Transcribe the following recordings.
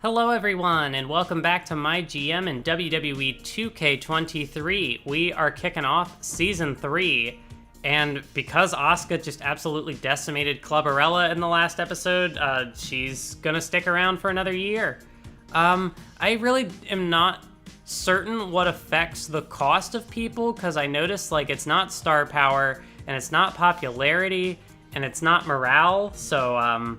Hello everyone, and welcome back to MyGM and WWE 2K23. We are kicking off Season 3, and because Asuka just absolutely decimated Clubberella in the last episode, she's gonna stick around for another year. I really am not certain what affects the cost of people, because I noticed, it's not star power, and it's not popularity, and it's not morale, so,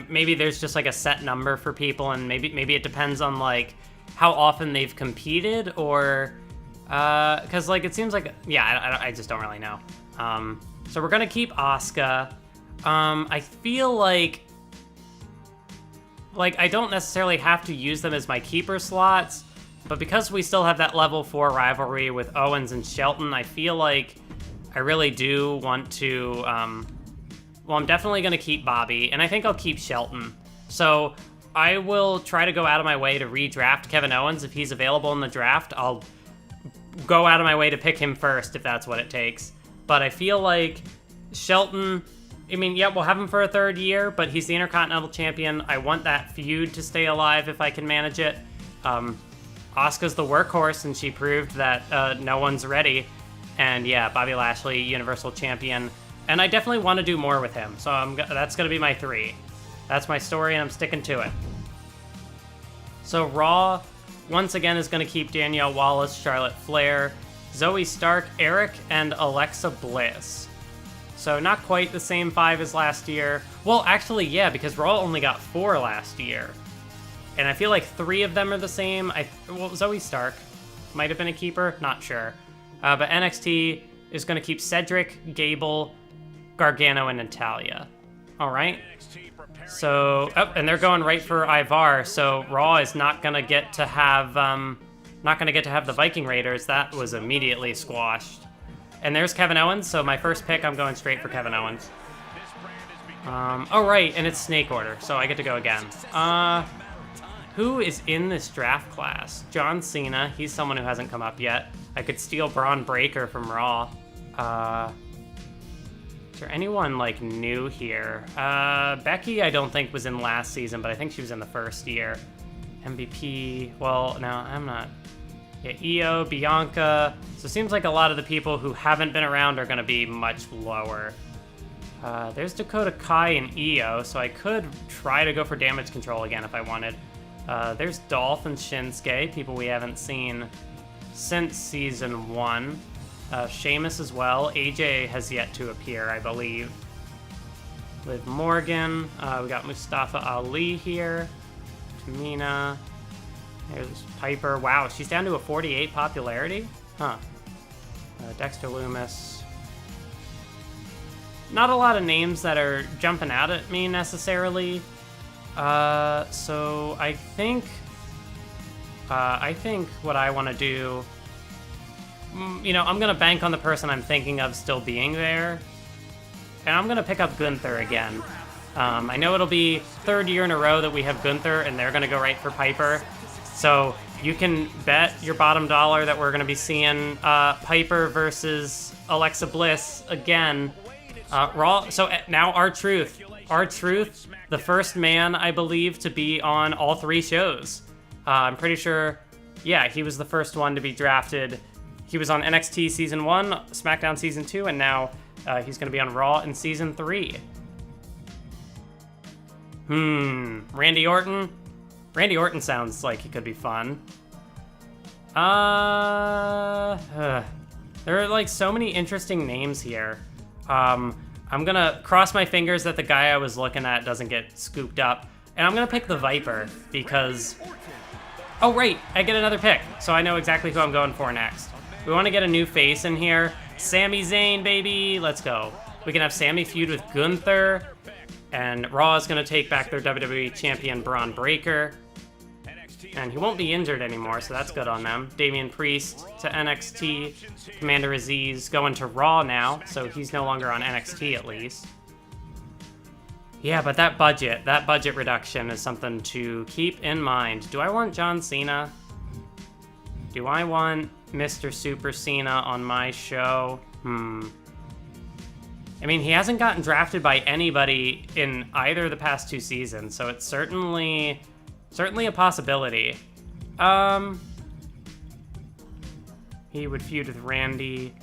maybe there's just a set number for people, and maybe it depends on how often they've competed, or because it seems I just don't really know. So we're gonna keep Asuka. I feel like I don't necessarily have to use them as my keeper slots, but because we still have that level 4 rivalry with Owens and Shelton, I feel like I really do want to. Well, I'm definitely going to keep Bobby, and I think I'll keep Shelton. So I will try to go out of my way to redraft Kevin Owens. If he's available in the draft, I'll go out of my way to pick him first if that's what it takes. But I feel like Shelton, we'll have him for a third year, but he's the Intercontinental Champion. I want that feud to stay alive if I can manage it. Asuka's the workhorse, and she proved that no one's ready. And yeah, Bobby Lashley, Universal Champion. And I definitely want to do more with him, so that's going to be my 3. That's my story, and I'm sticking to it. So Raw, once again, is going to keep Danielle Wallace, Charlotte Flair, Zoe Stark, Eric, and Alexa Bliss. So not quite the same 5 as last year. Well, actually, yeah, because Raw only got 4 last year. And I feel like 3 of them are the same. Zoe Stark might have been a keeper, not sure. But NXT is going to keep Cedric, Gable, Gargano, and Natalya. All right. So, and they're going right for Ivar. So Raw is not gonna get to have the Viking Raiders. That was immediately squashed. And there's Kevin Owens. So my first pick, I'm going straight for Kevin Owens. Oh right, and it's snake order, so I get to go again. Who is in this draft class? John Cena. He's someone who hasn't come up yet. I could steal Braun Breaker from Raw. Is there anyone new here? Becky, I don't think was in last season, but I think she was in the first year. MVP, well, no, I'm not. Yeah, Io, Bianca. So it seems like a lot of the people who haven't been around are going to be much lower. There's Dakota Kai and Io, so I could try to go for damage control again if I wanted. There's Dolph and Shinsuke, people we haven't seen since season 1. Sheamus as well. AJ has yet to appear, I believe. Liv Morgan. We got Mustafa Ali here. Tamina. There's Piper. Wow, she's down to a 48 popularity? Huh. Dexter Lumis. Not a lot of names that are jumping out at me necessarily. So I think what I want to do, I'm going to bank on the person I'm thinking of still being there. And I'm going to pick up Gunther again. I know it'll be 3rd year in a row that we have Gunther, and they're going to go right for Piper. So you can bet your bottom dollar that we're going to be seeing Piper versus Alexa Bliss again. Raw. So now R-Truth. R-Truth, the first man, I believe, to be on all 3 shows. I'm pretty sure, yeah, he was the first one to be drafted. He was on NXT Season 1, SmackDown Season 2, and now he's going to be on Raw in Season 3. Randy Orton? Randy Orton sounds like he could be fun. There are, so many interesting names here. I'm going to cross my fingers that the guy I was looking at doesn't get scooped up. And I'm going to pick the Viper because... Oh, right, I get another pick, so I know exactly who I'm going for next. We want to get a new face in here. Sami Zayn, baby. Let's go. We can have Sami feud with Gunther. And Raw is going to take back their WWE Champion Braun Breaker. And he won't be injured anymore, so that's good on them. Damian Priest to NXT. Commander Aziz going to Raw now, so he's no longer on NXT at least. Yeah, but that budget reduction is something to keep in mind. Do I want John Cena? Do I want Mr. Super Cena on my show? He hasn't gotten drafted by anybody in either of the past 2 seasons, so it's certainly Certainly a possibility. He would feud with Randy.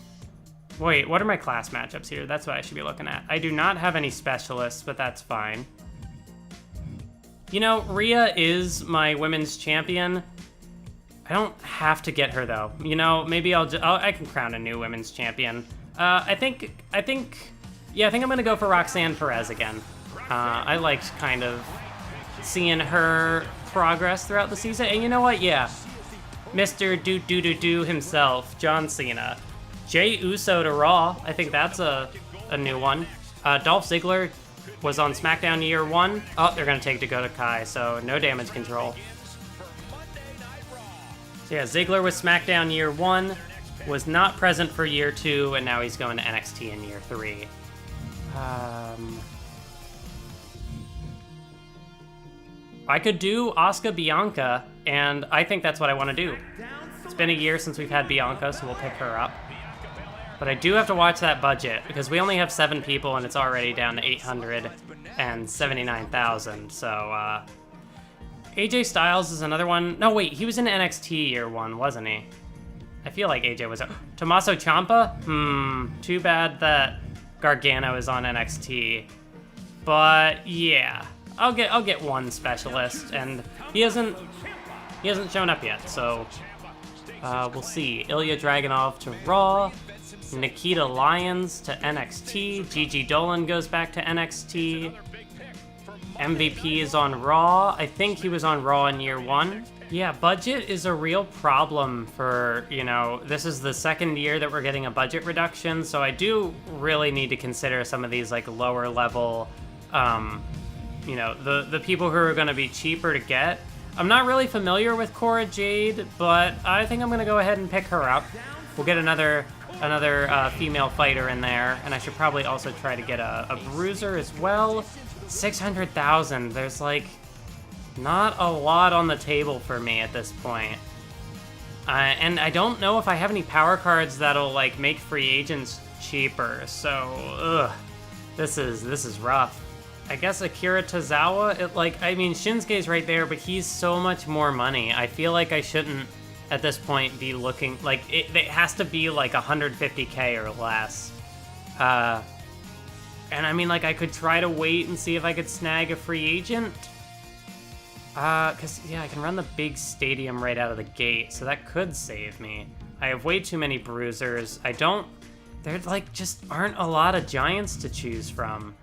Wait, what are my class matchups here? That's what I should be looking at. I do not have any specialists, but that's fine. You know, Rhea is my women's champion. I don't have to get her though. You know, maybe I can crown a new women's champion. I think I'm gonna go for Roxanne Perez again. I liked kind of seeing her progress throughout the season, and you know what? Yeah, Mr. Do himself, John Cena. Jey Uso to Raw. I think that's a new one. Dolph Ziggler was on SmackDown year 1. Oh, they're gonna take Dakota Kai, so no damage control. So yeah, Ziggler was SmackDown year 1, was not present for year 2, and now he's going to NXT in year 3. I could do Asuka Bianca, and I think that's what I want to do. It's been a year since we've had Bianca, so we'll pick her up. But I do have to watch that budget, because we only have 7 people, and it's already down to 879,000, so, AJ Styles is another one. No, wait, he was in NXT year 1, wasn't he? I feel like AJ was... Tommaso Ciampa? Too bad that Gargano is on NXT. But, yeah. I'll get one specialist, and he hasn't shown up yet, so... we'll see. Ilya Dragunov to Raw. Nikita Lyons to NXT. Gigi Dolan goes back to NXT. MVP is on Raw. I think he was on Raw in year 1. Yeah, budget is a real problem for, you know, this is the second year that we're getting a budget reduction, so I do really need to consider some of these, like, lower level, you know, the people who are going to be cheaper to get. I'm not really familiar with Cora Jade, but I think I'm going to go ahead and pick her up. We'll get another female fighter in there, and I should probably also try to get a bruiser as well. 600,000. There's like not a lot on the table for me at this point, and I don't know if I have any power cards that'll like make free agents cheaper. So, this is rough. I guess Akira Tozawa. I mean, Shinsuke's right there, but he's so much more money. I feel like I shouldn't at this point be looking like it has to be like 150K or less. And I mean, like, I could try to wait and see if I could snag a free agent. Cause yeah, I can run the big stadium right out of the gate, so that could save me. I have way too many bruisers. There like just aren't a lot of giants to choose from.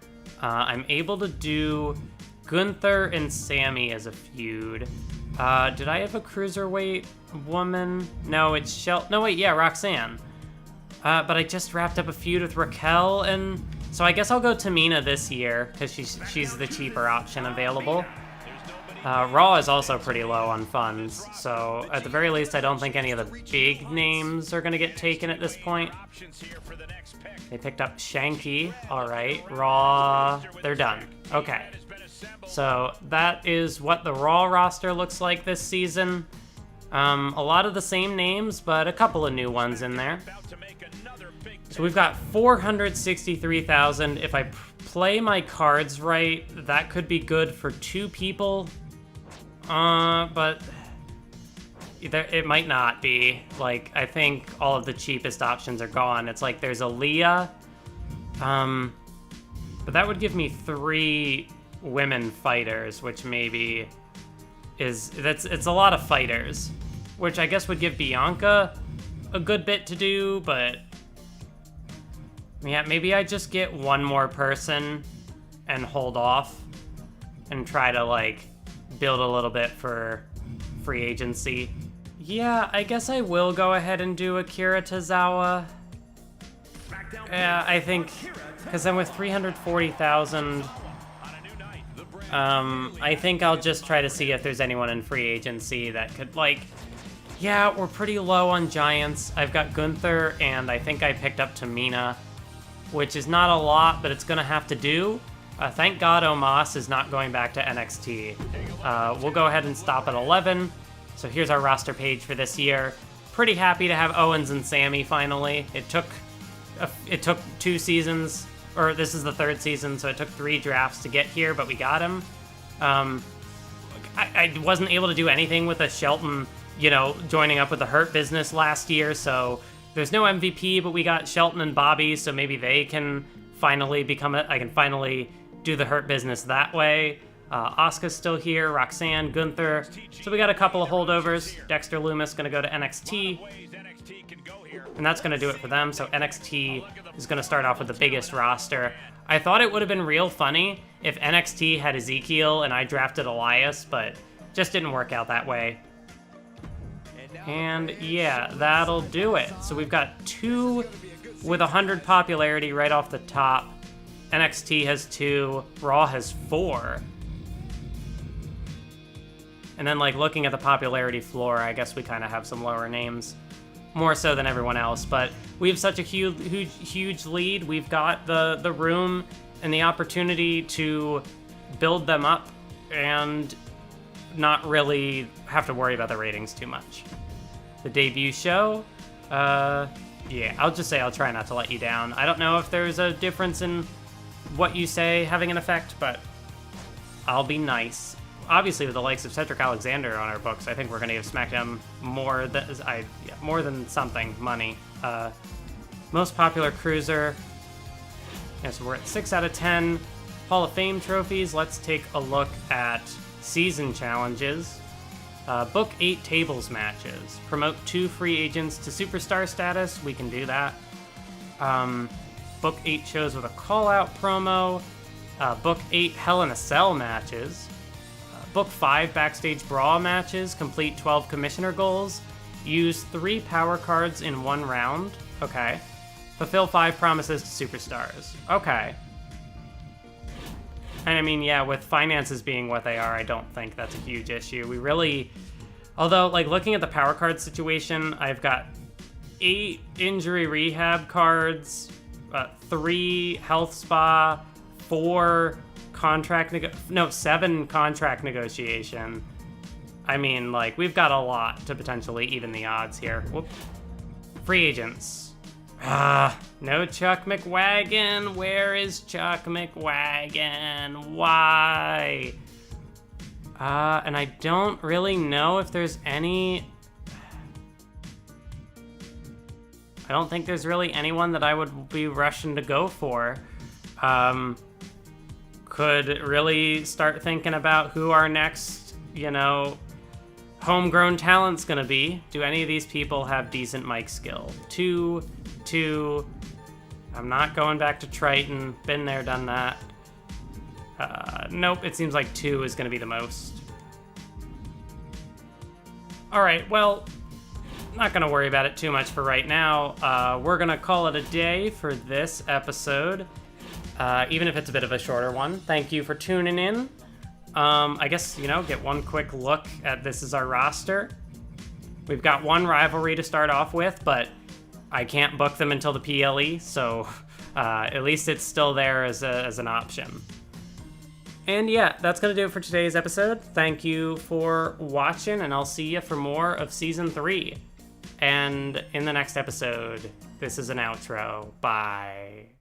I'm able to do Gunther and Sammy as a feud. Did I have a cruiserweight woman? No, it's no wait, yeah, Roxanne. But I just wrapped up a feud with Raquel, and so I guess I'll go Tamina this year, because she's the cheaper option available. Raw is also pretty low on funds, so at the very least I don't think any of the big names are going to get taken at this point. They picked up Shanky, alright. Raw, they're done. Okay. So that is what the Raw roster looks like this season. A lot of the same names, but a couple of new ones in there. So we've got 463,000. If I play my cards right, that could be good for 2 people. But it might not be. Like, I think all of the cheapest options are gone. It's like there's Aaliyah. But that would give me 3 women fighters, which maybe it's a lot of fighters, which I guess would give Bianca a good bit to do, but yeah, maybe I just get one more person and hold off and try to like build a little bit for free agency. Yeah, I guess I will go ahead and do Akira Tozawa. Yeah, I think because then with 340,000, I think I'll just try to see if there's anyone in free agency that could, like, yeah, we're pretty low on giants. I've got Gunther, and I think I picked up Tamina, which is not a lot, but it's going to have to do. Thank God Omos is not going back to NXT. We'll go ahead and stop at 11. So here's our roster page for this year. Pretty happy to have Owens and Sammy finally. It took 2 seasons, or this is the 3rd season, so it took 3 drafts to get here, but we got him. I wasn't able to do anything with a Shelton, you know, joining up with the Hurt Business last year, so there's no MVP, but we got Shelton and Bobby, so maybe they can finally I can finally do the Hurt Business that way. Asuka's still here, Roxanne, Gunther. So we got a couple of holdovers. Dexter Lumis gonna go to NXT. And that's gonna do it for them. So NXT is gonna start off with the biggest roster. I thought it would have been real funny if NXT had Ezekiel and I drafted Elias, but just didn't work out that way. And yeah, that'll do it. So we've got 2 with 100 popularity right off the top. NXT has 2, Raw has 4. And then, like, looking at the popularity floor, I guess we kind of have some lower names. More so than everyone else, but we have such a huge lead. We've got the room and the opportunity to build them up and not really have to worry about the ratings too much. The debut show, yeah, I'll just say I'll try not to let you down. I don't know if there's a difference in what you say having an effect, but I'll be nice. Obviously, with the likes of Cedric Alexander on our books, I think we're going to give SmackDown more than something money. Most popular cruiser. Yeah, so we're at 6 out of 10. Hall of Fame trophies. Let's take a look at season challenges. Book 8 tables matches. Promote 2 free agents to superstar status. We can do that. Book 8 shows with a call-out promo. Book 8 Hell in a Cell matches. Book 5 backstage brawl matches. Complete 12 commissioner goals. Use 3 power cards in 1 round. Okay. Fulfill 5 promises to superstars. Okay. And I mean, yeah, with finances being what they are, I don't think that's a huge issue. We really... Although, like, looking at the power card situation, I've got 8 injury rehab cards, 3 health spa, 4... 7 contract negotiation. I mean, like, we've got a lot to potentially even the odds here. Whoop. Free agents. No Chuck McWagon. Where is Chuck McWagon? Why? And I don't really know if there's any... I don't think there's really anyone that I would be rushing to go for. Could really start thinking about who our next, you know, homegrown talent's gonna be. Do any of these people have decent mic skill? 2. I'm not going back to Triton. Been there, done that. Nope, it seems like 2 is gonna be the most. Alright, well, not gonna worry about it too much for right now. We're gonna call it a day for this episode. Even if it's a bit of a shorter one. Thank you for tuning in. I guess, you know, get one quick look at this is our roster. We've got 1 rivalry to start off with, but I can't book them until the PLE, so at least it's still there as an option. And yeah, that's going to do it for today's episode. Thank you for watching, and I'll see you for more of Season 3. And in the next episode, this is an outro. Bye.